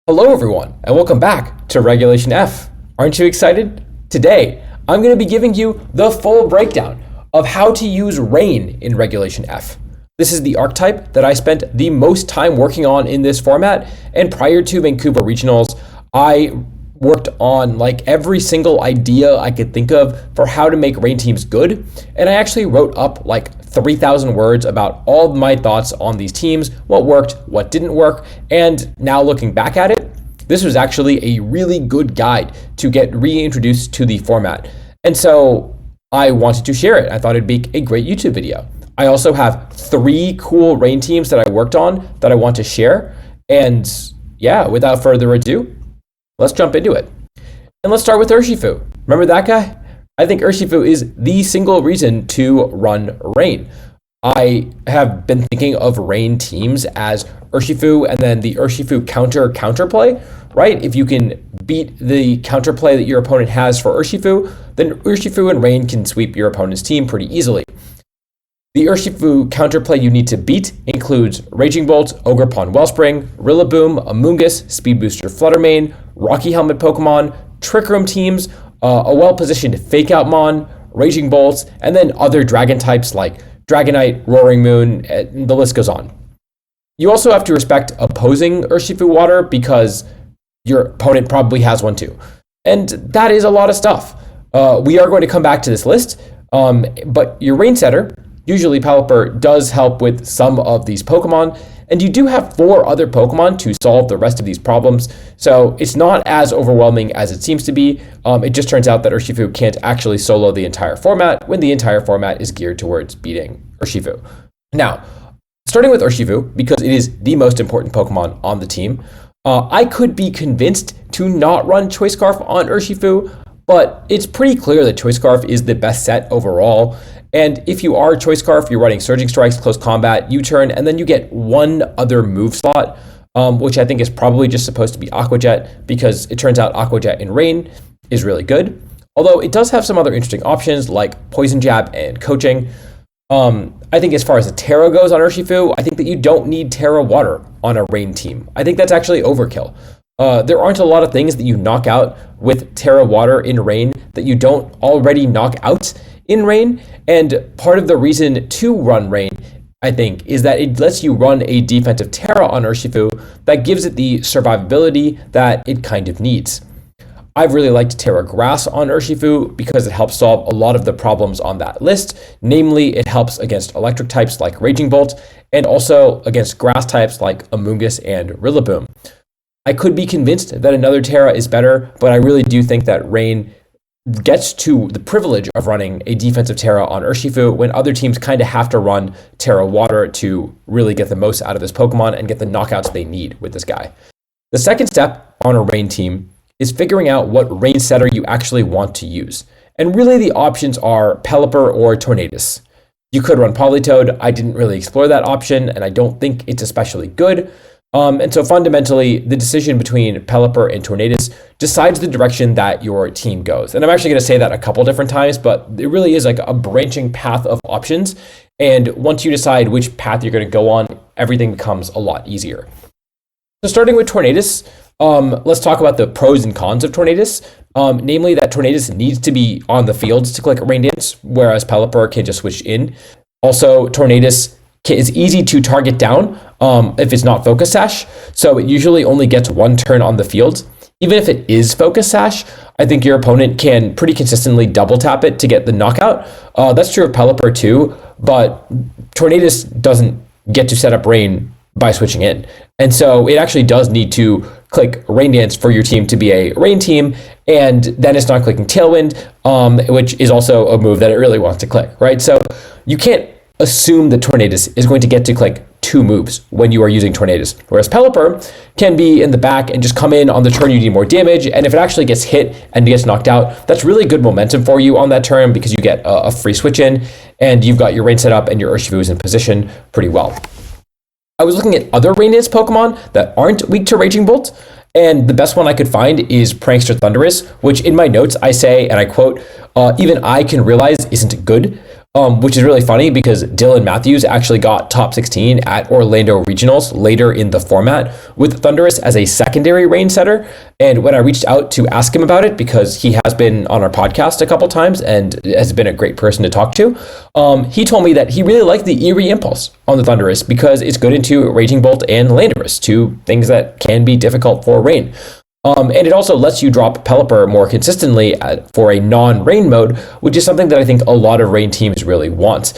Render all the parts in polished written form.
Hello everyone, and welcome back to Regulation F. Aren't you excited? Today, I'm going to be giving you the full breakdown of how to use rain in Regulation F. This is the archetype that I spent the most time working on in this format, and prior to Vancouver Regionals, I worked on like every single idea I could think of for how to make rain teams good, and I actually wrote up like 3,000 words about all my thoughts on these teams, what worked, what didn't work, and now looking back at it, this was actually a really good guide to get reintroduced to the format. And so I wanted to share it. I thought it'd be a great YouTube video. I also have 3 cool rain teams that I worked on that I want to share. And yeah, without further ado, let's jump into it. And let's start with Urshifu. Remember that guy? I think Urshifu is the single reason to run rain. I have been thinking of rain teams as Urshifu and then the Urshifu counterplay, right? If you can beat the counterplay that your opponent has for Urshifu, then Urshifu and rain can sweep your opponent's team pretty easily. The Urshifu counterplay you need to beat includes Raging Bolt, Ogerpon Wellspring, Rillaboom, Amoonguss, Speed Booster Fluttermane, Rocky Helmet Pokemon, Trick Room teams, a well-positioned Fake Out Mon, Raging Bolts, and then other dragon types like Dragonite, Roaring Moon, and the list goes on. You also have to respect opposing Urshifu water because your opponent probably has one too. And that is a lot of stuff. We are going to come back to this list, but your rain setter, usually Pelipper, does help with some of these Pokemon, and you do have 4 other Pokemon to solve the rest of these problems, so it's not as overwhelming as it seems to be. It just turns out that Urshifu can't actually solo the entire format when the entire format is geared towards beating Urshifu. Now, starting with Urshifu, because it is the most important Pokemon on the team, I could be convinced to not run Choice Scarf on Urshifu, but it's pretty clear that Choice Scarf is the best set overall. And if you are Choice Scarf, you're running Surging Strikes, Close Combat, U-Turn, and then you get one other move slot, which I think is probably just supposed to be Aqua Jet, because it turns out Aqua Jet in rain is really good. Although it does have some other interesting options like Poison Jab and Coaching. I think as far as the Terra goes on Urshifu, I think that you don't need Terra Water on a rain team. I think that's actually overkill. There aren't a lot of things that you knock out with Terra Water in rain that you don't already knock out in rain, and part of the reason to run rain, I think, is that it lets you run a defensive Terra on Urshifu that gives it the survivability that it kind of needs. I've really liked Terra Grass on Urshifu because it helps solve a lot of the problems on that list. Namely, it helps against electric types like Raging Bolt, and also against grass types like Amoonguss and Rillaboom. I could be convinced that another Terra is better, but I really do think that rain gets to the privilege of running a defensive Terra on Urshifu when other teams kind of have to run Terra Water to really get the most out of this Pokemon and get the knockouts they need with this guy. The second step on a rain team is figuring out what rain setter you actually want to use. And really the options are Pelipper or Tornadus. You could run Politoed. I didn't really explore that option, and I don't think it's especially good. And so fundamentally, the decision between Pelipper and Tornadus decides the direction that your team goes. And I'm actually going to say that a couple different times, but it really is like a branching path of options. And once you decide which path you're going to go on, everything becomes a lot easier. So starting with Tornadus, let's talk about the pros and cons of Tornadus. Namely that Tornadus needs to be on the field to click Rain Dance, whereas Pelipper can just switch in. Also, Tornadus is easy to target down if it's not Focus Sash, so it usually only gets 1 turn on the field. Even if it is Focus Sash, I think your opponent can pretty consistently double tap it to get the knockout. That's true of Pelipper too, but Tornadus doesn't get to set up rain by switching in. And so it actually does need to click Rain Dance for your team to be a rain team, and then it's not clicking Tailwind, which is also a move that it really wants to click, right? So you can't assume that Tornadus is going to get to click 2 moves when you are using Tornadus, whereas Pelipper can be in the back and just come in on the turn you need more damage, and if it actually gets hit and gets knocked out, that's really good momentum for you on that turn because you get a free switch in, and you've got your rain set up and your Urshifu is in position pretty well. I was looking at other Rain Dance Pokemon that aren't weak to Raging Bolt, and the best one I could find is Prankster Thundurus, which in my notes I say, and I quote, even I can realize isn't good. which is really funny because Dylan Matthews actually got top 16 at Orlando Regionals later in the format with Thundurus as a secondary rain setter. And when I reached out to ask him about it, because he has been on our podcast a couple times and has been a great person to talk to, he told me that he really liked the Eerie Impulse on the Thundurus because it's good into Raging Bolt and Landorus, two things that can be difficult for rain. And it also lets you drop Pelipper more consistently for a non-rain mode, which is something that I think a lot of rain teams really want.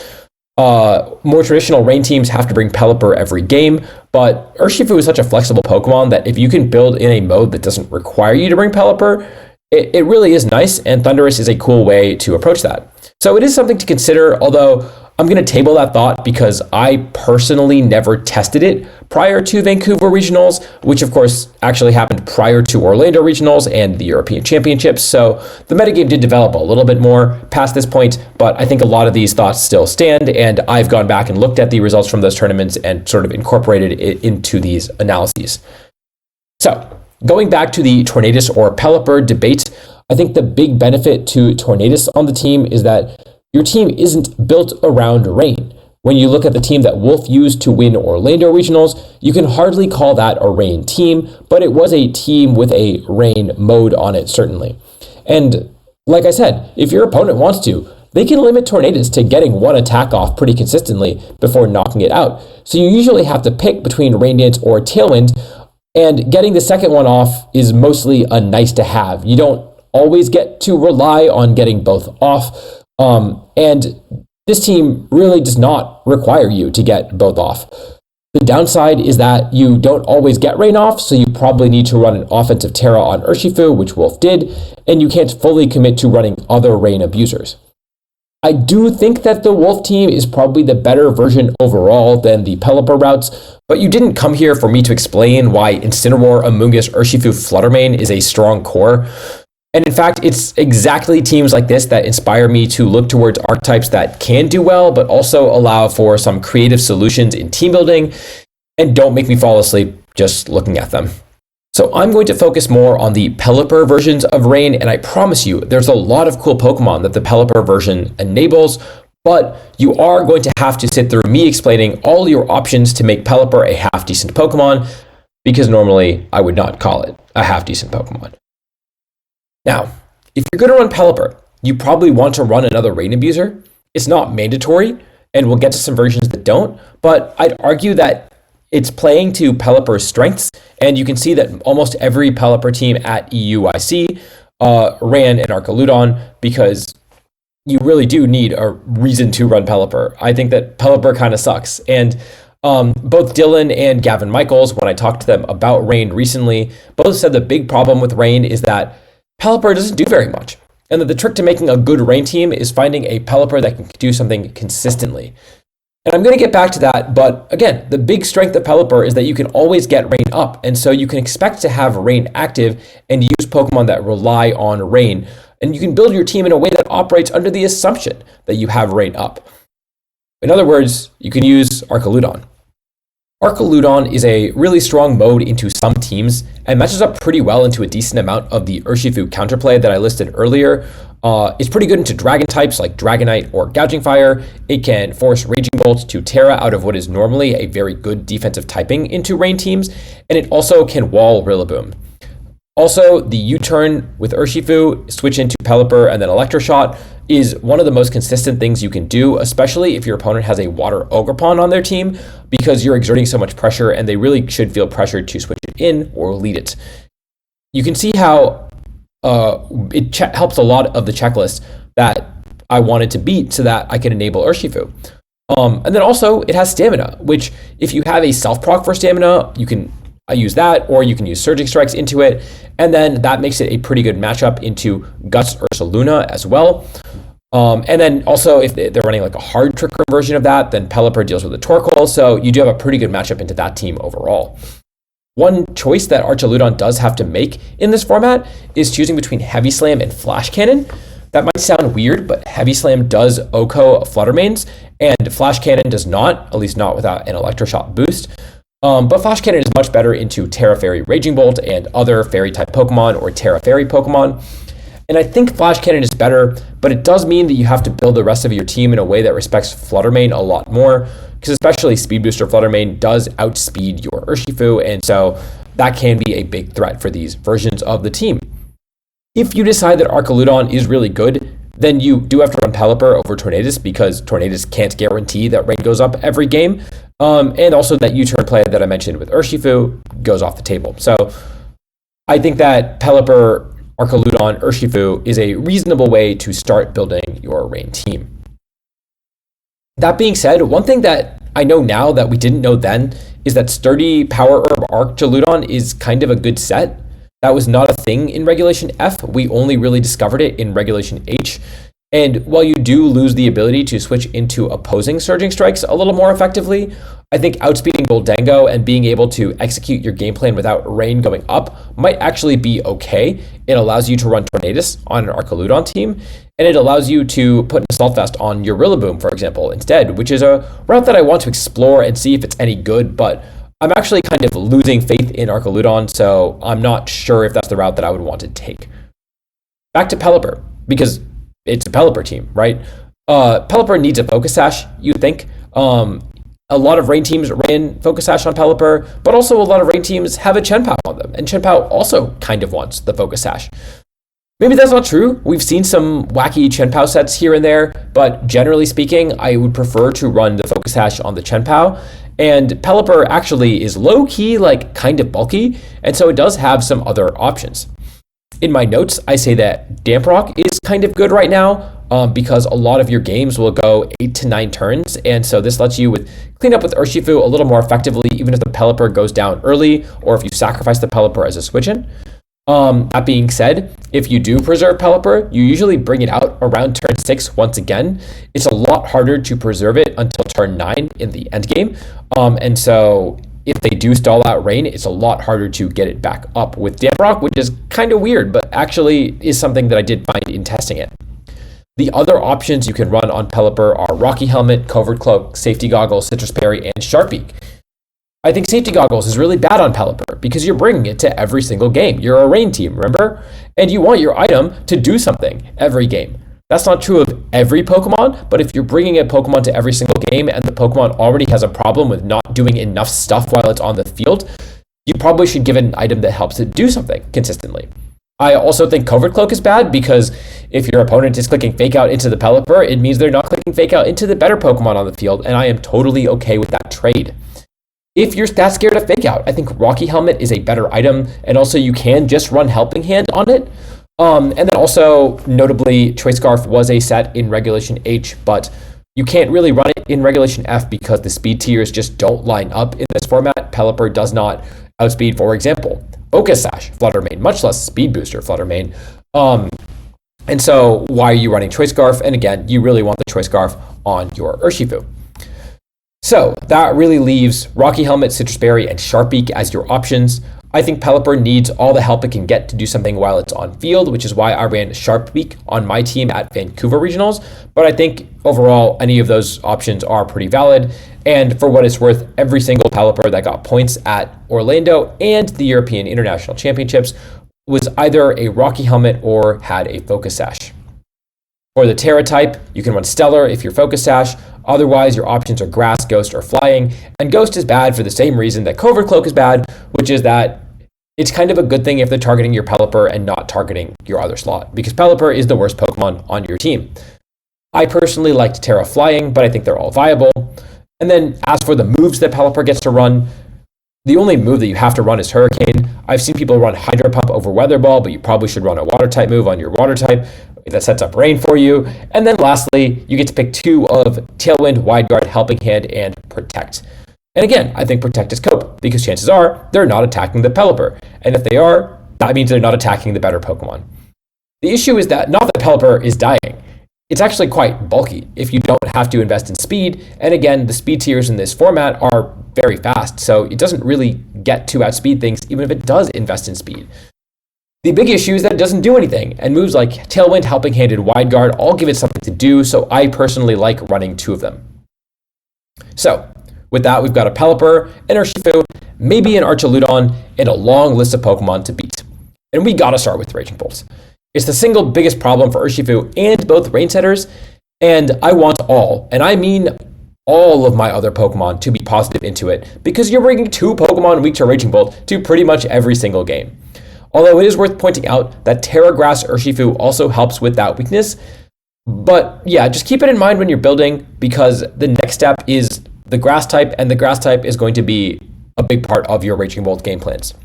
More traditional rain teams have to bring Pelipper every game, but Urshifu is such a flexible Pokemon that if you can build in a mode that doesn't require you to bring Pelipper, it really is nice, and Thundurus is a cool way to approach that. So it is something to consider, although I'm going to table that thought because I personally never tested it prior to Vancouver Regionals, which of course actually happened prior to Orlando Regionals and the European Championships. So the metagame did develop a little bit more past this point, but I think a lot of these thoughts still stand, and I've gone back and looked at the results from those tournaments and sort of incorporated it into these analyses. So going back to the Tornadus or Pelipper debate, I think the big benefit to Tornadus on the team is that your team isn't built around rain. When you look at the team that Wolf used to win Orlando Regionals, you can hardly call that a rain team, but it was a team with a rain mode on it, certainly. And like I said, if your opponent wants to, they can limit Tornadus to getting one attack off pretty consistently before knocking it out. So you usually have to pick between Rain Dance or Tailwind, and getting the second one off is mostly a nice to have. You don't always get to rely on getting both off. And this team really does not require you to get both off. The downside is that you don't always get rain off, so you probably need to run an offensive Terra on Urshifu, which Wolf did, and you can't fully commit to running other rain abusers. I do think that the Wolf team is probably the better version overall than the Pelipper routes, but you didn't come here for me to explain why Incineroar, Amoonguss, Urshifu, Fluttermane is a strong core. And in fact, it's exactly teams like this that inspire me to look towards archetypes that can do well, but also allow for some creative solutions in team building and don't make me fall asleep just looking at them. So I'm going to focus more on the Pelipper versions of Rain, and I promise you, there's a lot of cool Pokemon that the Pelipper version enables, but you are going to have to sit through me explaining all your options to make Pelipper a half-decent Pokemon, because normally I would not call it a half-decent Pokemon. Now, if you're going to run Pelipper, you probably want to run another Rain Abuser. It's not mandatory, and we'll get to some versions that don't, but I'd argue that it's playing to Pelipper's strengths, and you can see that almost every Pelipper team at EUIC ran an Archaludon because you really do need a reason to run Pelipper. I think that Pelipper kind of sucks, and both Dylan and Gavin Michaels, when I talked to them about Rain recently, both said the big problem with Rain is that Pelipper doesn't do very much, and that the trick to making a good Rain team is finding a Pelipper that can do something consistently. And I'm going to get back to that, but again, the big strength of Pelipper is that you can always get Rain up, and so you can expect to have Rain active and use Pokemon that rely on Rain, and you can build your team in a way that operates under the assumption that you have Rain up. In other words, you can use Archaludon. Archaludon is a really strong mode into some teams and matches up pretty well into a decent amount of the Urshifu counterplay that I listed earlier. It's pretty good into dragon types like Dragonite or Gouging Fire. It can force Raging Bolt to Terra out of what is normally a very good defensive typing into Rain teams, and it also can wall Rillaboom. Also, the U-turn with Urshifu, switch into Pelipper and then Electroshot, is one of the most consistent things you can do, especially if your opponent has a Water Ogerpon on their team, because you're exerting so much pressure and they really should feel pressured to switch it in or lead it. You can see how it helps a lot of the checklist that I wanted to beat so that I can enable Urshifu. And then also it has Stamina, which if you have a self-proc for Stamina, you can use that, or you can use Surging Strikes into it, and then that makes it a pretty good matchup into Guts Ursaluna as well. And then also if they're running like a hard trick room version of that, then Pelipper deals with the Torkoal, so you do have a pretty good matchup into that team overall. One choice that Archaludon does have to make in this format is choosing between Heavy Slam and Flash Cannon. That might sound weird, but Heavy Slam does OHKO Fluttermanes, and Flash Cannon does not, at least not without an Electroshot boost. But Flash Cannon is much better into Terra Fairy Raging Bolt and other Fairy type Pokemon or Terra Fairy Pokemon. And I think Flash Cannon is better, but it does mean that you have to build the rest of your team in a way that respects Fluttermane a lot more, because especially Speed Booster Fluttermane does outspeed your Urshifu, and so that can be a big threat for these versions of the team. If you decide that Archaludon is really good, then you do have to run Pelipper over Tornadus, because Tornadus can't guarantee that rain goes up every game, and also that U-turn play that I mentioned with Urshifu goes off the table. So I think that Pelipper, Archaludon, Urshifu is a reasonable way to start building your rain team. That being said, one thing that I know now that we didn't know then is that Sturdy Power Herb Archaludon is kind of a good set. That was not a thing in Regulation F. We only really discovered it in Regulation H. And while you do lose the ability to switch into opposing Surging Strikes a little more effectively, I think outspeeding Boldango and being able to execute your game plan without rain going up might actually be okay. It allows you to run Tornadus on an Archaludon team, and it allows you to put an Assault Vest on your Rillaboom, for example, instead, which is a route that I want to explore and see if it's any good, but I'm actually kind of losing faith in Archaludon, so I'm not sure if that's the route that I would want to take. Back to Pelipper, because it's a Pelipper team, right? Pelipper needs a Focus Sash, you'd think. A lot of rain teams ran Focus Sash on Pelipper, but also a lot of rain teams have a Chien-Pao on them, and Chien-Pao also kind of wants the Focus Sash. Maybe that's not true. We've seen some wacky Chien-Pao sets here and there, but generally speaking, I would prefer to run the Focus Sash on the Chien-Pao. And Pelipper actually is low-key, like kind of bulky, and so it does have some other options. In my notes, I say that Damp Rock is kind of good right now, because a lot of your games will go 8 to 9 turns, and so this lets you clean up with Urshifu a little more effectively, even if the Pelipper goes down early, or if you sacrifice the Pelipper as a switch-in. That being said, if you do preserve Pelipper, you usually bring it out around turn 6 once again. It's a lot harder to preserve it until turn 9 in the endgame, and so if they do stall out rain, it's a lot harder to get it back up with Damp Rock, which is kind of weird, but actually is something that I did find in testing it. The other options you can run on Pelipper are Rocky Helmet, Covert Cloak, Safety Goggles, Citrus Berry, and Sharpbeak. I think Safety Goggles is really bad on Pelipper because you're bringing it to every single game. You're a rain team, remember? And you want your item to do something every game. That's not true of every Pokemon, but if you're bringing a Pokemon to every single game and the Pokemon already has a problem with not doing enough stuff while it's on the field, you probably should give it an item that helps it do something consistently. I also think Covert Cloak is bad because if your opponent is clicking Fake Out into the Pelipper, it means they're not clicking Fake Out into the better Pokemon on the field, and I am totally okay with that trade. If you're that scared of Fake Out, I think Rocky Helmet is a better item, and also you can just run Helping Hand on it. And then also, notably, Choice Scarf was a set in Regulation H, but you can't really run it in Regulation F because the speed tiers just don't line up in this format. Pelipper does not outspeed, for example, Focus Sash Fluttermane, much less Speed Booster Fluttermane. And so why are you running Choice Scarf? And again, you really want the Choice Scarf on your Urshifu. So that really leaves Rocky Helmet, Citrus Berry, and Sharpbeak as your options. I think Pelipper needs all the help it can get to do something while it's on field, which is why I ran Sharpbeak on my team at Vancouver Regionals. But I think overall, any of those options are pretty valid. And for what it's worth, every single Pelipper that got points at Orlando and the European International Championships was either a Rocky Helmet or had a Focus Sash. For the Terra type, you can run Stellar if you're Focus Sash. Otherwise, your options are Grass, Ghost, or Flying. And Ghost is bad for the same reason that Covert Cloak is bad, which is that it's kind of a good thing if they're targeting your Pelipper and not targeting your other slot, because Pelipper is the worst Pokemon on your team. I personally liked Terra Flying, but I think they're all viable. And then as for the moves that Pelipper gets to run, the only move that you have to run is Hurricane. I've seen people run Hydro Pump over Weather Ball, but you probably should run a Water type move on your Water type that sets up rain for you. And then lastly, you get to pick 2 of Tailwind, Wide Guard, Helping Hand, and Protect. And again, I think Protect is Cope, because chances are they're not attacking the Pelipper. And if they are, that means they're not attacking the better Pokemon. The issue is that not that Pelipper is dying. It's actually quite bulky if you don't have to invest in speed. And again, the speed tiers in this format are very fast, so it doesn't really get to outspeed things, even if it does invest in speed. The big issue is that it doesn't do anything, and moves like Tailwind, Helping Hand, and Wide Guard all give it something to do, so I personally like running 2 of them. So, with that, we've got a Pelipper, an Urshifu, maybe an Archaludon, and a long list of Pokemon to beat. And we gotta start with Raging Bolts. It's the single biggest problem for Urshifu and both Rain Setters, and I want all, and I mean all of my other Pokemon to be positive into it, because you're bringing 2 Pokemon weak to Raging Bolt to pretty much every single game. Although it is worth pointing out that Terra Grass Urshifu also helps with that weakness. But yeah, just keep it in mind when you're building, because the next step is the Grass type, and the Grass type is going to be a big part of your Raging Bolt game plans.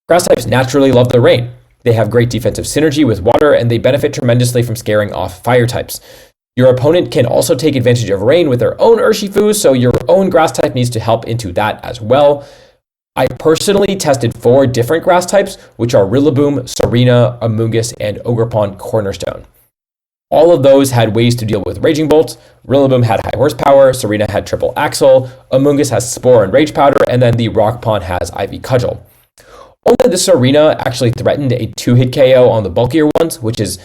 Grass types naturally love the rain. They have great defensive synergy with water, and they benefit tremendously from scaring off fire types. Your opponent can also take advantage of rain with their own Urshifu, so your own Grass type needs to help into that as well. I personally tested 4 different Grass types, which are Rillaboom, Serena, Amoonguss, and Ogerpon Cornerstone. All of those had ways to deal with Raging Bolt. Rillaboom had high horsepower, Serena had triple axle, Amoonguss has Spore and Rage Powder, and then the Rockpon has Ivy Cudgel. Only the Serena actually threatened a 2-hit KO on the bulkier ones, which is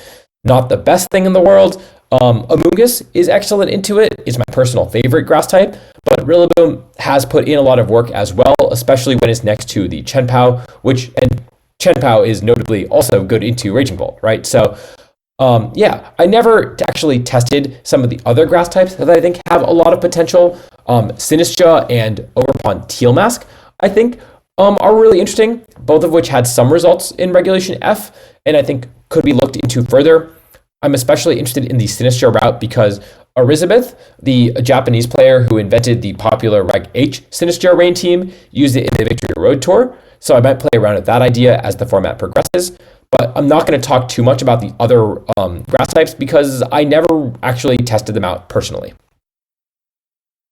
not the best thing in the world. Amoonguss is excellent into it. It's my personal favorite Grass type, but Rillaboom has put in a lot of work as well, especially when it's next to the Chenpao, and Chenpao is notably also good into Raging Bolt, right? So yeah, I never actually tested some of the other Grass types that I think have a lot of potential. Sinistcha and Ogerpon Teal Mask, I think, are really interesting, both of which had some results in Regulation F, and I think could be looked into further. I'm especially interested in the Sinistcha route because Elizabeth, the Japanese player who invented the popular Reg H Sinistcha Rain team, used it in the Victory Road Tour, so I might play around with that idea as the format progresses. But I'm not going to talk too much about the other Grass types because I never actually tested them out personally.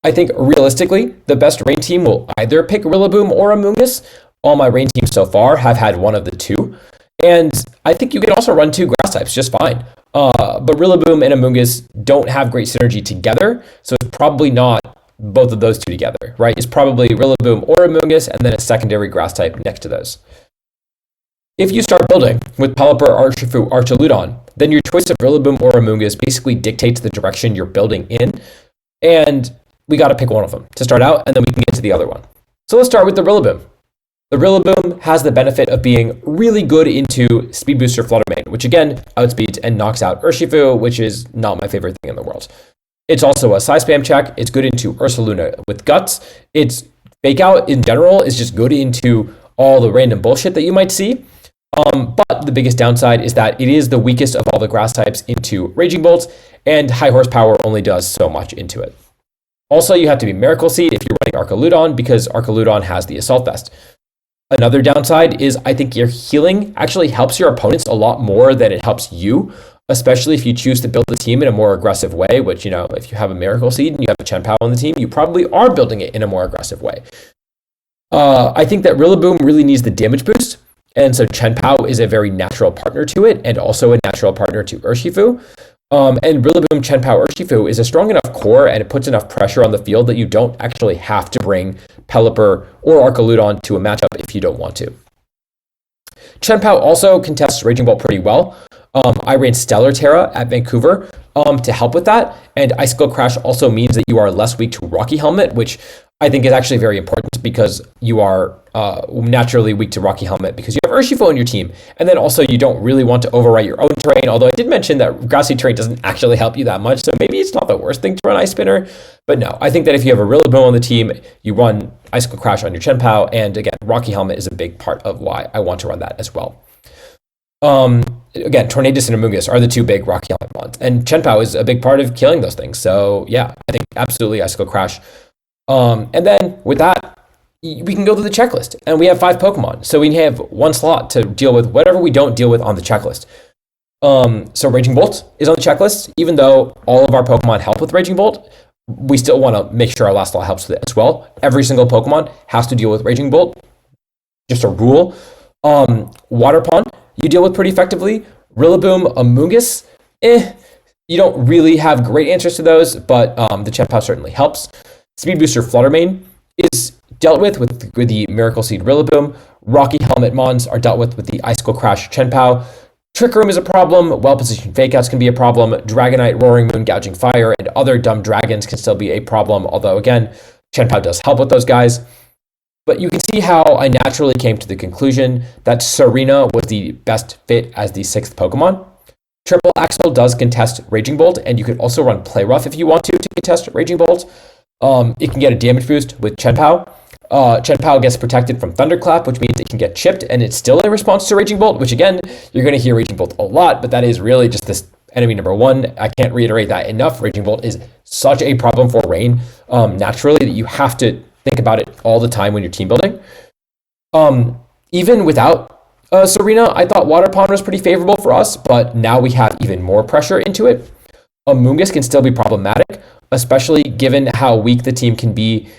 I think realistically, the best Rain team will either pick Rillaboom or Amoonguss. All my Rain teams so far have had one of the two. And I think you can also run 2 Grass types just fine. But Rillaboom and Amoonguss don't have great synergy together, so it's probably not both of those 2 together, right? It's probably Rillaboom or Amoonguss and then a secondary Grass type next to those. If you start building with Pelipper, Urshifu, Archaludon, then your choice of Rillaboom or Amoonguss basically dictates the direction you're building in, and we got to pick one of them to start out, and then we can get to the other one. So let's start with the Rillaboom. The Rillaboom has the benefit of being really good into Speed Booster Flutter Mane, which again outspeeds and knocks out Urshifu, which is not my favorite thing in the world. It's also a size spam check. It's good into Ursaluna with Guts. Its Fake Out in general is just good into all the random bullshit that you might see. But the biggest downside is that it is the weakest of all the Grass types into Raging Bolts, and high horsepower only does so much into it. Also, you have to be Miracle Seed if you're running Archaludon, because Archaludon has the Assault Vest. Another downside is I think your healing actually helps your opponents a lot more than it helps you, especially if you choose to build the team in a more aggressive way, which, you know, if you have a Miracle Seed and you have a Chenpao on the team, you probably are building it in a more aggressive way. I think that Rillaboom really needs the damage boost, and so Chenpao is a very natural partner to it, and also a natural partner to Urshifu. And Rillaboom, Chenpao, Urshifu is a strong enough core, and it puts enough pressure on the field that you don't actually have to bring Pelipper or Archaludon to a matchup if you don't want to. Chenpao also contests Raging Bolt pretty well. I ran Stellar Terra at Vancouver to help with that, and Icicle Crash also means that you are less weak to Rocky Helmet, which I think is actually very important because you are naturally weak to Rocky Helmet because you have Urshifu on your team. And then also you don't really want to overwrite your own terrain, although I did mention that grassy terrain doesn't actually help you that much, so maybe it's not the worst thing to run Ice Spinner. But no, I think that if you have a Rillaboom on the team, you run Icicle Crash on your Chenpao, and again, Rocky Helmet is a big part of why I want to run that as well. Again, Tornadus and Amoonguss are the 2 big Rocky Helmet ones, and Chenpao is a big part of killing those things. So yeah, I think absolutely Icicle Crash. And then with that, we can go through the checklist, and we have 5 Pokemon. So we have 1 slot to deal with whatever we don't deal with on the checklist. So Raging Bolt is on the checklist. Even though all of our Pokemon help with Raging Bolt, we still want to make sure our last slot helps with it as well. Every single Pokemon has to deal with Raging Bolt. Just a rule. Water Pond, you deal with pretty effectively. Rillaboom, Amoonguss, you don't really have great answers to those, but the Chenpao certainly helps. Speed Booster Flutter Mane is dealt with the Miracle Seed Rillaboom. Rocky Helmet Mons are dealt with the Icicle Crash Chenpao. Trick Room is a problem. Well-positioned Fake-Outs can be a problem. Dragonite, Roaring Moon, Gouging Fire, and other dumb dragons can still be a problem, although again, Chenpao does help with those guys. But you can see how I naturally came to the conclusion that Serena was the best fit as the 6th Pokemon. Triple Axel does contest Raging Bolt, and you could also run Play Rough if you want to contest Raging Bolt. It can get a damage boost with Chien-Pao. Chien-Pao gets protected from Thunderclap, which means it can get chipped, and it's still a response to Raging Bolt, which again, you're going to hear Raging Bolt a lot, but that is really just this enemy number one. I can't reiterate that enough. Raging Bolt is such a problem for Rain, naturally, that you have to think about it all the time when you're team building. Even without Serena, I thought Water Pond was pretty favorable for us, but now we have even more pressure into it. Amoonguss can still be problematic, especially given how weak the team can be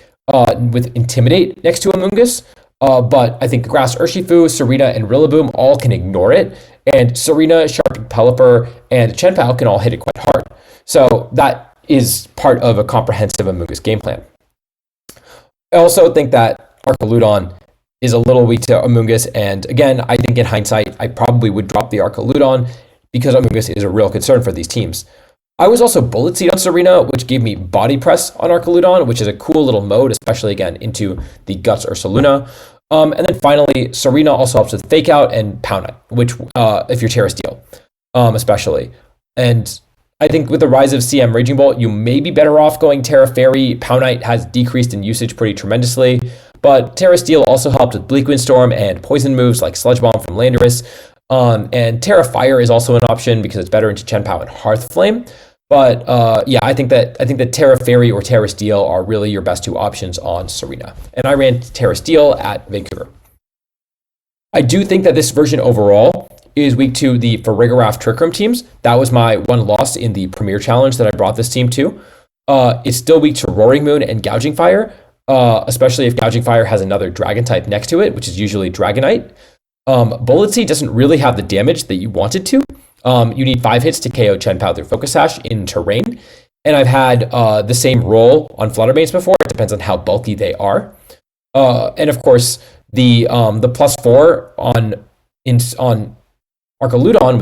with Intimidate next to Amoonguss. But I think Grass Urshifu, Serena, and Rillaboom all can ignore it. And Serena, Sharp, Pelipper, and Chien-Pao can all hit it quite hard. So that is part of a comprehensive Amoonguss game plan. I also think that Archaludon is a little weak to Amoonguss. And again, I think in hindsight, I probably would drop the Archaludon because Amoonguss is a real concern for these teams. I was also Bullet Seed on Serena, which gave me Body Press on Archaludon, which is a cool little mode, especially again into the Guts Ursaluna. And then finally, Serena also helps with Fake Out and Pound Night, which if you're Terra Steel, especially. And I think with the rise of CM Raging Bolt, you may be better off going Terra Fairy. Pound Night has decreased in usage pretty tremendously, but Terra Steel also helped with Bleak Windstorm and poison moves like Sludge Bomb from Landorus. And Terra Fire is also an option because it's better into Chien-Pao and Hearth Flame. But yeah, I think that Terra Fairy or Terra Steel are really your best two options on Serena. And I ran Terra Steel at Vancouver. I do think that this version overall is weak to the Farigiraf Trick Room teams. That was my one loss in the Premier Challenge that I brought this team to. It's still weak to Roaring Moon and Gouging Fire, especially if Gouging Fire has another Dragon type next to it, which is usually Dragonite. Bullet Seed doesn't really have the damage that you want it to. You need 5 hits to KO Chien-Pao through Focus Sash in terrain. And I've had the same roll on Fluttermanes before. It depends on how bulky they are. And of course, the +4 on Archaludon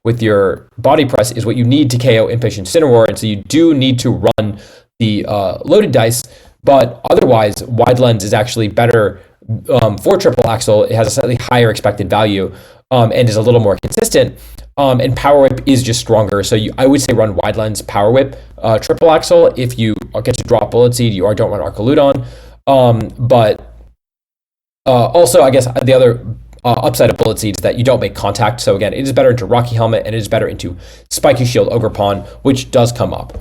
with your Body Press is what you need to KO Impatient Incineroar. And so you do need to run the loaded dice. But otherwise, Wide Lens is actually better for Triple Axel. It has a slightly higher expected value. And is a little more consistent, and Power Whip is just stronger. So I would say run Wide Lens, Power Whip, Triple Axel. If you get to drop Bullet Seed, you don't run Archaludon. But also, I guess the other upside of Bullet Seed is that you don't make contact. So again, it is better into Rocky Helmet, and it is better into Spiky Shield, Ogre Pawn, which does come up.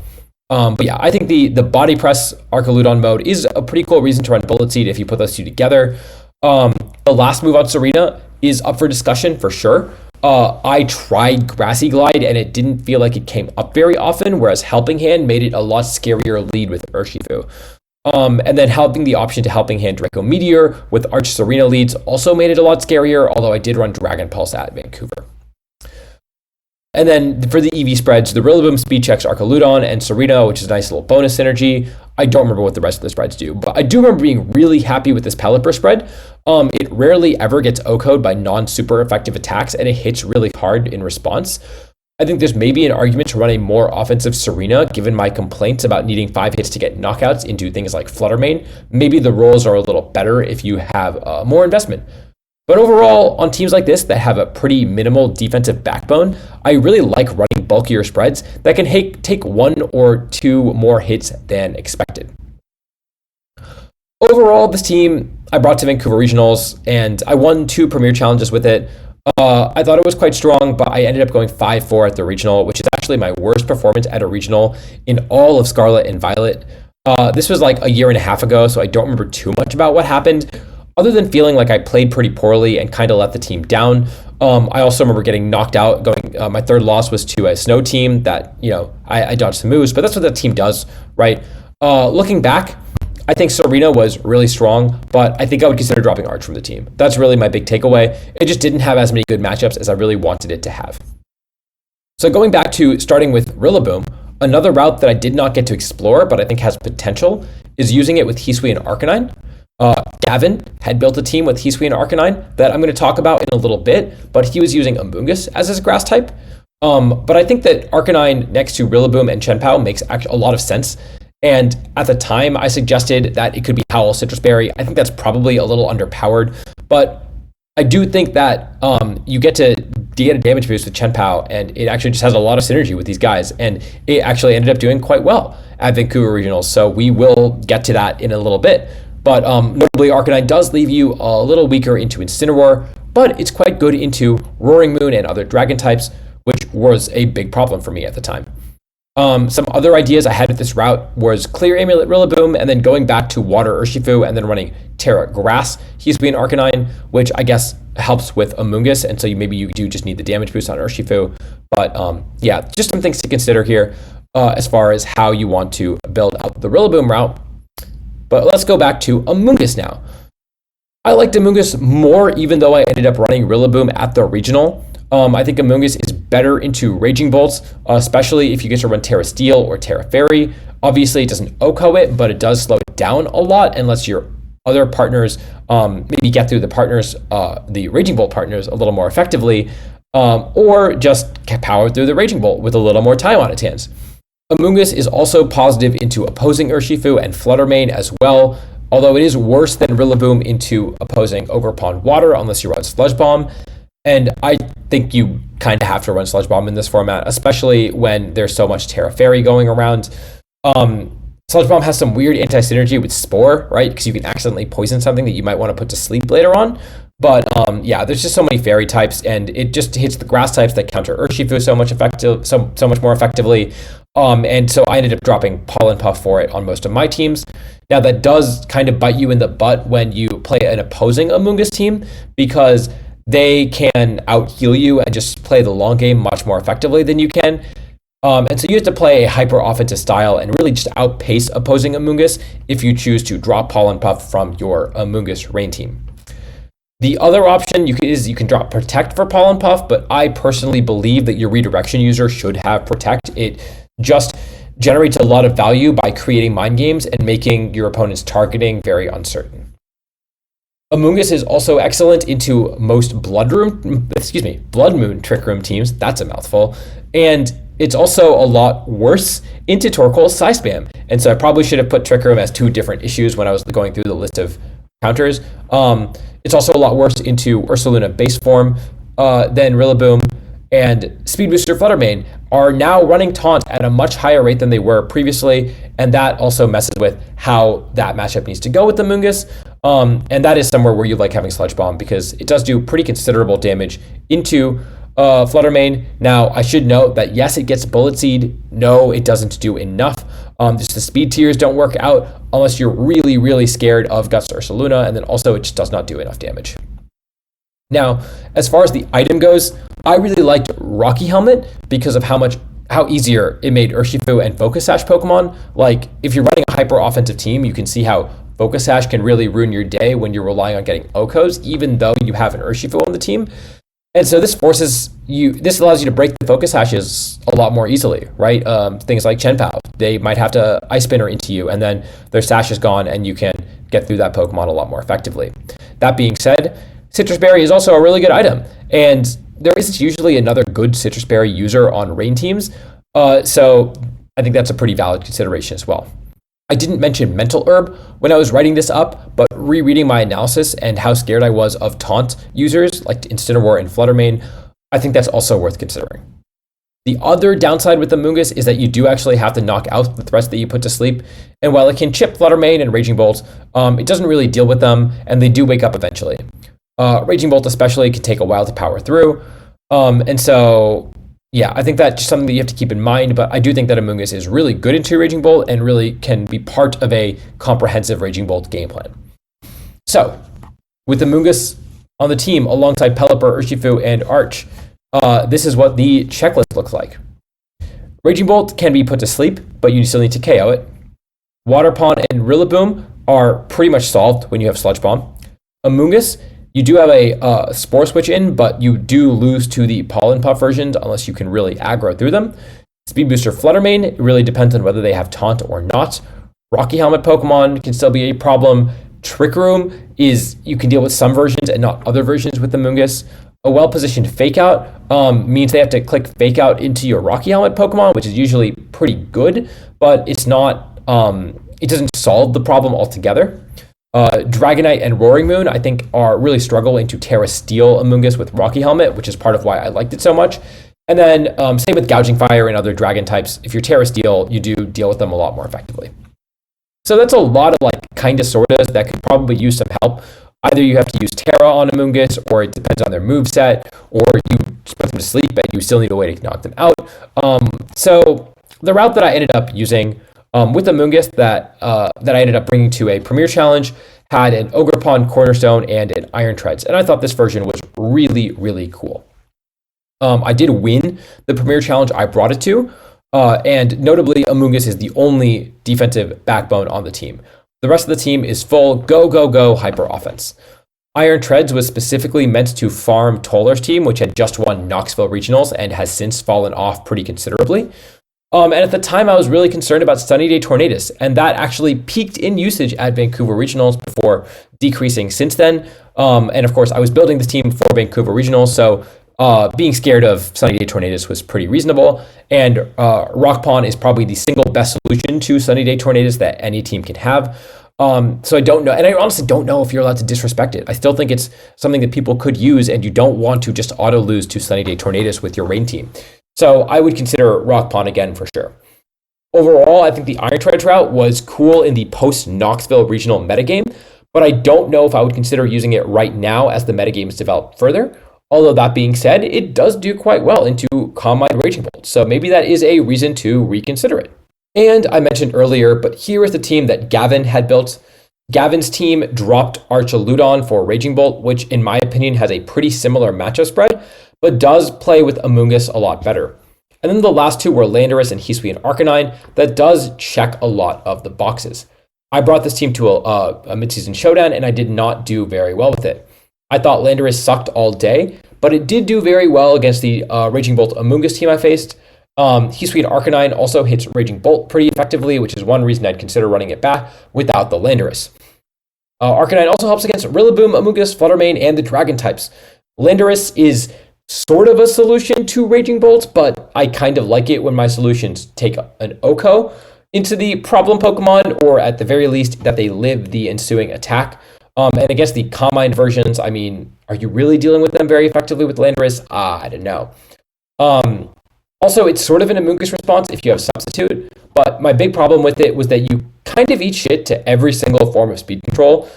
But yeah, I think the Body Press Archaludon mode is a pretty cool reason to run Bullet Seed if you put those two together. The last move on Serena is up for discussion for sure. I tried Grassy Glide and it didn't feel like it came up very often, whereas Helping Hand made it a lot scarier lead with Urshifu. And then the option to Helping Hand Draco Meteor with Arch Serena leads also made it a lot scarier, although I did run Dragon Pulse at Vancouver. And then for the EV spreads, the Rillaboom speed checks Archaludon and Serena, which is a nice little bonus synergy. I don't remember what the rest of the spreads do, but I do remember being really happy with this Pelipper spread. It rarely ever gets O-code by non-super effective attacks, and it hits really hard in response. I think there's maybe an argument to run a more offensive Serena, given my complaints about needing 5 hits to get knockouts into things like Fluttermane. Maybe the rolls are a little better if you have more investment. But overall, on teams like this that have a pretty minimal defensive backbone, I really like running bulkier spreads that can take 1 or 2 more hits than expected. Overall, this team I brought to Vancouver Regionals, and I won 2 Premier Challenges with it. I thought it was quite strong, but I ended up going 5-4 at the regional, which is actually my worst performance at a regional in all of Scarlet and Violet. This was like a year and a half ago, so I don't remember too much about what happened, other than feeling like I played pretty poorly and kind of let the team down. I also remember getting knocked out. My third loss was to a snow team that, I dodged some moves, but that's what that team does, right? Looking back, I think Serena was really strong, but I think I would consider dropping Arch from the team. That's really my big takeaway. It just didn't have as many good matchups as I really wanted it to have. So going back to starting with Rillaboom, another route that I did not get to explore, but I think has potential, is using it with Hisui and Arcanine. Gavin had built a team with Hisui and Arcanine that I'm going to talk about in a little bit, but he was using Amoonguss as his grass type. But I think that Arcanine next to Rillaboom and Chien-Pao makes a lot of sense. And at the time, I suggested that it could be Howl Citrus Berry. I think that's probably a little underpowered, but I do think that you get a damage boost with Chen Pao, and it actually just has a lot of synergy with these guys, and it actually ended up doing quite well at Vancouver Regionals. So we will get to that in a little bit. But notably, Arcanine does leave you a little weaker into Incineroar, but it's quite good into Roaring Moon and other dragon types, which was a big problem for me at the time. Some other ideas I had with this route was Clear Amulet Rillaboom, and then going back to Water Urshifu, and then running Terra Grass Hisui and Arcanine, which I guess helps with Amoonguss, and so maybe you do just need the damage boost on Urshifu. But yeah, just some things to consider here as far as how you want to build out the Rillaboom route. But let's go back to Amoonguss now. I liked Amoonguss more, even though I ended up running Rillaboom at the regional. I think Amoonguss is better into Raging Bolts, especially if you get to run Terra Steel or Terra Fairy. Obviously, it doesn't OHKO it, but it does slow it down a lot and lets your other partners maybe get through the Raging Bolt partners a little more effectively, or just power through the Raging Bolt with a little more time on its hands. Amoonguss is also positive into opposing Urshifu and Fluttermane as well, although it is worse than Rillaboom into opposing Ogre Pond Water unless you run Sludge Bomb. And I think you kind of have to run Sludge Bomb in this format, especially when there's so much Terra Fairy going around. Sludge Bomb has some weird anti-synergy with Spore, right? Because you can accidentally poison something that you might want to put to sleep later on. But yeah, there's just so many fairy types, and it just hits the grass types that counter Urshifu so much more effectively. And so I ended up dropping Pollen Puff for it on most of my teams. Now that does kind of bite you in the butt when you play an opposing Amoonguss team, because they can out-heal you and just play the long game much more effectively than you can. And so you have to play a hyper-offensive style and really just outpace opposing Amoonguss if you choose to drop Pollen Puff from your Amoonguss Rain team. The other option is you can drop Protect for Pollen Puff, but I personally believe that your redirection user should have Protect. It just generates a lot of value by creating mind games and making your opponent's targeting very uncertain. Amoonguss is also excellent into most Blood Moon Trick Room teams. That's a mouthful. And it's also a lot worse into Torkoal's Psyspam. And so I probably should have put Trick Room as two different issues when I was going through the list of counters. It's also a lot worse into Ursaluna base form than Rillaboom. And Speed Booster Fluttermane are now running Taunt at a much higher rate than they were previously, and that also messes with how that matchup needs to go with the Amoonguss. And that is somewhere where you like having Sludge Bomb, because it does do pretty considerable damage into Fluttermane. Now, I should note that yes, it gets Bullet Seed. No, it doesn't do enough. Just the speed tiers don't work out unless you're really, really scared of Guts Ursaluna, and then also it just does not do enough damage. Now, as far as the item goes, I really liked Rocky Helmet because of how easier it made Urshifu and Focus Sash Pokemon. Like, if you're running a hyper offensive team, you can see how Focus Sash can really ruin your day when you're relying on getting OHKOs, even though you have an Urshifu on the team. And so this allows you to break the Focus Sashes a lot more easily, right? Things like Chen Pao, they might have to Ice Spinner into you, and then their Sash is gone, and you can get through that Pokemon a lot more effectively. That being said, Citrus Berry is also a really good item, and there isn't usually another good Citrus Berry user on Rain teams, so I think that's a pretty valid consideration as well. I didn't mention Mental Herb when I was writing this up, but rereading my analysis and how scared I was of Taunt users like Incineroar and Fluttermane, I think that's also worth considering. The other downside with Amoonguss is that you do actually have to knock out the threats that you put to sleep, and while it can chip Fluttermane and Raging Bolt, it doesn't really deal with them, and they do wake up eventually. Raging Bolt especially can take a while to power through, and so yeah, I think that's just something that you have to keep in mind, but I do think that Amoonguss is really good into Raging Bolt and really can be part of a comprehensive Raging Bolt game plan. So, with Amoonguss on the team alongside Pelipper, Urshifu, and Arch, this is what the checklist looks like. Raging Bolt can be put to sleep, but you still need to KO it. Water Pond and Rillaboom are pretty much solved when you have Sludge Bomb. Amoonguss, you do have a Spore Switch in, but you do lose to the Pollen Puff versions unless you can really aggro through them. Speed Booster Fluttermane, it really depends on whether they have Taunt or not. Rocky Helmet Pokemon can still be a problem. Trick Room is, you can deal with some versions and not other versions with Amoonguss. A well-positioned Fake Out means they have to click Fake Out into your Rocky Helmet Pokemon, which is usually pretty good, but it's not it doesn't solve the problem altogether. Dragonite and Roaring Moon, I think, are really struggling to Terra Steel Amoonguss with Rocky Helmet, which is part of why I liked it so much. And then same with Gouging Fire and other dragon types. If you're Terra Steel, you do deal with them a lot more effectively. So that's a lot of like kind of sortas that could probably use some help. Either you have to use Terra on Amoonguss, or it depends on their moveset, or you just put them to sleep and you still need a way to knock them out. So the route that I ended up using with Amoonguss that I ended up bringing to a Premier Challenge had an Ogerpon Cornerstone and an Iron Treads, and I thought this version was really, really cool. I did win the Premier Challenge I brought it to, and notably, Amoonguss is the only defensive backbone on the team. The rest of the team is full go hyper offense. Iron Treads was specifically meant to farm Toller's team, which had just won Knoxville Regionals and has since fallen off pretty considerably. And at the time, I was really concerned about Sunny Day Tornadus, and that actually peaked in usage at Vancouver Regionals before decreasing since then. And of course, I was building the team for Vancouver Regionals, so being scared of Sunny Day Tornadus was pretty reasonable. And Rock Pawn is probably the single best solution to Sunny Day Tornadus that any team can have. So I don't know, and I honestly don't know if you're allowed to disrespect it. I still think it's something that people could use, and you don't want to just auto lose to Sunny Day Tornadus with your rain team. So I would consider Rock Pawn again for sure. Overall, I think the Iron Treads route was cool in the post-Knoxville regional metagame, but I don't know if I would consider using it right now as the metagame is developed further. Although that being said, it does do quite well into Calm Mind Raging Bolt, so maybe that is a reason to reconsider it. And I mentioned earlier, but here is the team that Gavin had built. Gavin's team dropped Archaludon for Raging Bolt, which in my opinion has a pretty similar matchup spread, but does play with Amoonguss a lot better. And then the last two were Landorus and Hisui and Arcanine. That does check a lot of the boxes. I brought this team to a midseason showdown, and I did not do very well with it. I thought Landorus sucked all day, but it did do very well against the Raging Bolt Amoonguss team I faced. Hisui and Arcanine also hits Raging Bolt pretty effectively, which is one reason I'd consider running it back without the Landorus. Arcanine also helps against Rillaboom, Amoonguss, Fluttermane, and the Dragon types. Landorus is sort of a solution to Raging Bolt, but I kind of like it when my solutions take an Oko into the problem Pokemon, or at the very least that they live the ensuing attack. And against the Calm Mind versions, I mean, are you really dealing with them very effectively with Landorus? I don't know. Also, it's sort of an Amoonguss response if you have Substitute, but my big problem with it was that you kind of eat shit to every single form of speed control,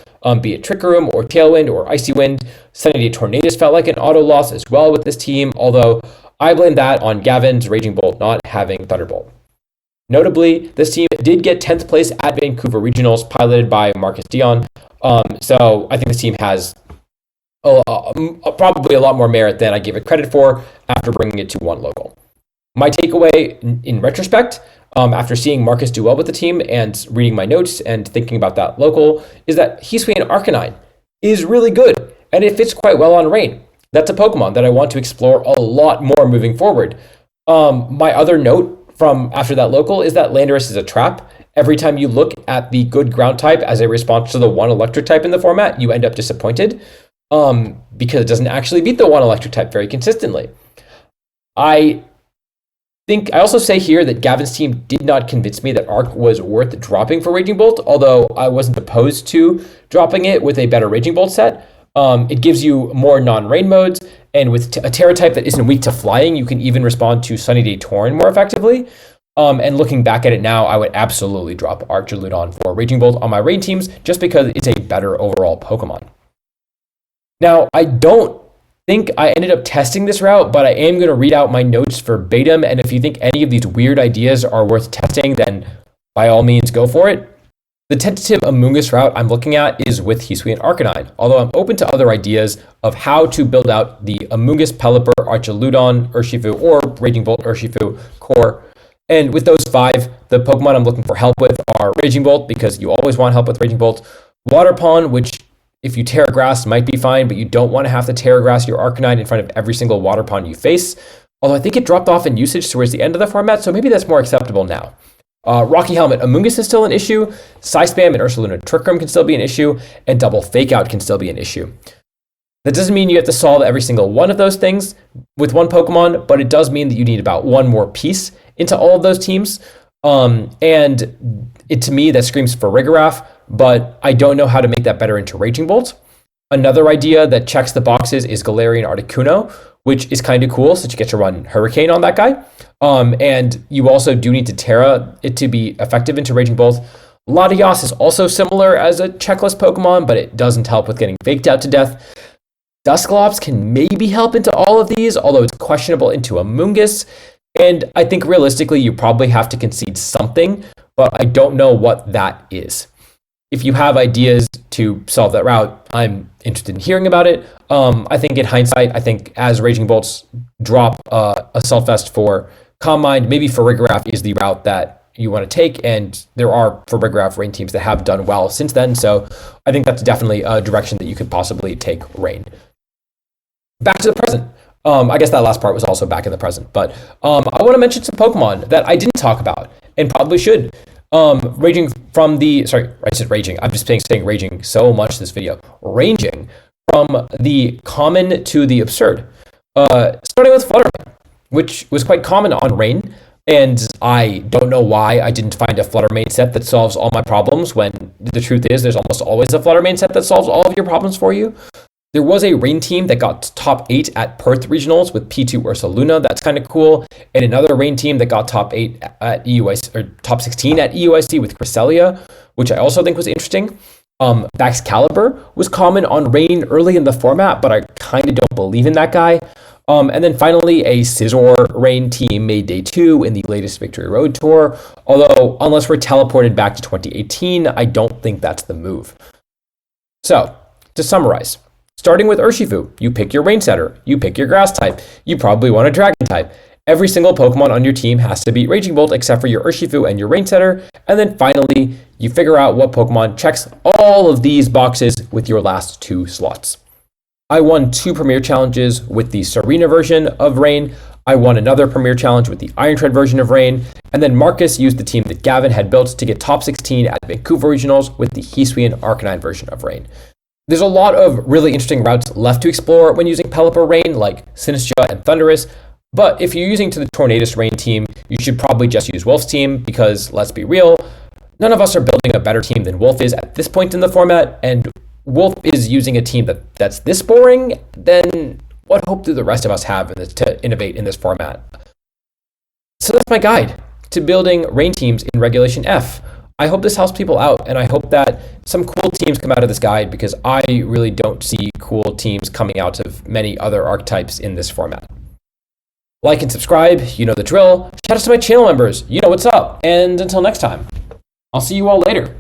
be it Trick Room or Tailwind or Icy Wind. Sunny Day Tornadus felt like an auto loss as well with this team, although I blame that on Gavin's Raging Bolt not having Thunderbolt. Notably, this team did get 10th place at Vancouver Regionals, piloted by Marcus Dion. So I think this team has probably a lot more merit than I gave it credit for after bringing it to one local. My takeaway in retrospect, after seeing Marcus do well with the team and reading my notes and thinking about that local, is that Hisui and Arcanine is really good, and it fits quite well on Rain. That's a Pokemon that I want to explore a lot more moving forward. My other note from after that local is that Landorus is a trap. Every time you look at the good ground type as a response to the one electric type in the format, you end up disappointed because it doesn't actually beat the one electric type very consistently. I also say here that Gavin's team did not convince me that Arc was worth dropping for Raging Bolt, although I wasn't opposed to dropping it with a better Raging Bolt set. It gives you more non-rain modes, and with a Terra type that isn't weak to flying, you can even respond to Sunny Day Torn more effectively. And looking back at it now, I would absolutely drop Archaludon for Raging Bolt on my rain teams just because it's a better overall Pokemon. Now, I don't think I ended up testing this route, but I am going to read out my notes verbatim, and if you think any of these weird ideas are worth testing, then by all means go for it. The tentative Amoonguss route I'm looking at is with Hisui and Arcanine, although I'm open to other ideas of how to build out the Amoonguss, Pelipper, Archaludon, Urshifu, or Raging Bolt, Urshifu core. And with those five, the Pokemon I'm looking for help with are Raging Bolt, because you always want help with Raging Bolt, Water Pawn, which if you Terra Grass might be fine, but you don't want to have to Terra Grass your Arcanine in front of every single Water Pawn you face. Although I think it dropped off in usage towards the end of the format, so maybe that's more acceptable now. Rocky Helmet Amoonguss is still an issue, Psyspam and Ursaluna Trick Room can still be an issue, and Double Fake Out can still be an issue. That doesn't mean you have to solve every single one of those things with one Pokemon, but it does mean that you need about one more piece into all of those teams. And to me, that screams for Rigorath, but I don't know how to make that better into Raging Bolt. Another idea that checks the boxes is Galarian Articuno, which is kind of cool since you get to run Hurricane on that guy. And you also do need to Terra it to be effective into Raging Bolt. Latias is also similar as a checklist Pokemon, but it doesn't help with getting faked out to death. Dusclops can maybe help into all of these, although it's questionable into Amoonguss. And I think realistically, you probably have to concede something, but I don't know what that is. If you have ideas to solve that route, I'm interested in hearing about it. I think in hindsight, I think as Raging Bolts drop Assault Vest for Calm Mind, maybe for Rigorath is the route that you want to take, and there are for Rigorath Rain teams that have done well since then, so I think that's definitely a direction that you could possibly take Rain. Back to the present. I guess that last part was also back in the present, but I want to mention some Pokemon that I didn't talk about and probably should. Ranging from the, sorry, I said raging. I'm just saying raging so much this video. Ranging from the common to the absurd. Starting with Fluttermane, which was quite common on Rain, and I don't know why I didn't find a Fluttermane set that solves all my problems when the truth is there's almost always a Fluttermane set that solves all of your problems for you. There was a Rain team that got top 8 at Perth Regionals with P2 Ursaluna. That's kind of cool. And another Rain team that got top 8 at EUIC, or top 16 at EUIC with Cresselia, which I also think was interesting. Baxcalibur was common on Rain early in the format, but I kind of don't believe in that guy. And then finally, a Scizor Rain team made day 2 in the latest Victory Road Tour. Although, unless we're teleported back to 2018, I don't think that's the move. So, to summarize. Starting with Urshifu, you pick your Rain setter, you pick your Grass type, you probably want a Dragon type. Every single Pokemon on your team has to beat Raging Bolt except for your Urshifu and your Rain setter, and then finally, you figure out what Pokemon checks all of these boxes with your last 2 slots. I won 2 Premier Challenges with the Serena version of Rain, I won another Premier Challenge with the Iron Tread version of Rain, and then Marcus used the team that Gavin had built to get top 16 at Vancouver Regionals with the Hisuian Arcanine version of Rain. There's a lot of really interesting routes left to explore when using Pelipper Rain, like Sinistcha and Thundurus, but if you're using to the Tornadus Rain team, you should probably just use Wolf's team, because let's be real, none of us are building a better team than Wolf is at this point in the format, and Wolf is using a team that's this boring, then what hope do the rest of us have to innovate in this format? So that's my guide to building Rain teams in Regulation F. I hope this helps people out, and I hope that some cool teams come out of this guide, because I really don't see cool teams coming out of many other archetypes in this format. Like and subscribe, you know the drill. Shout out to my channel members, you know what's up. And until next time, I'll see you all later.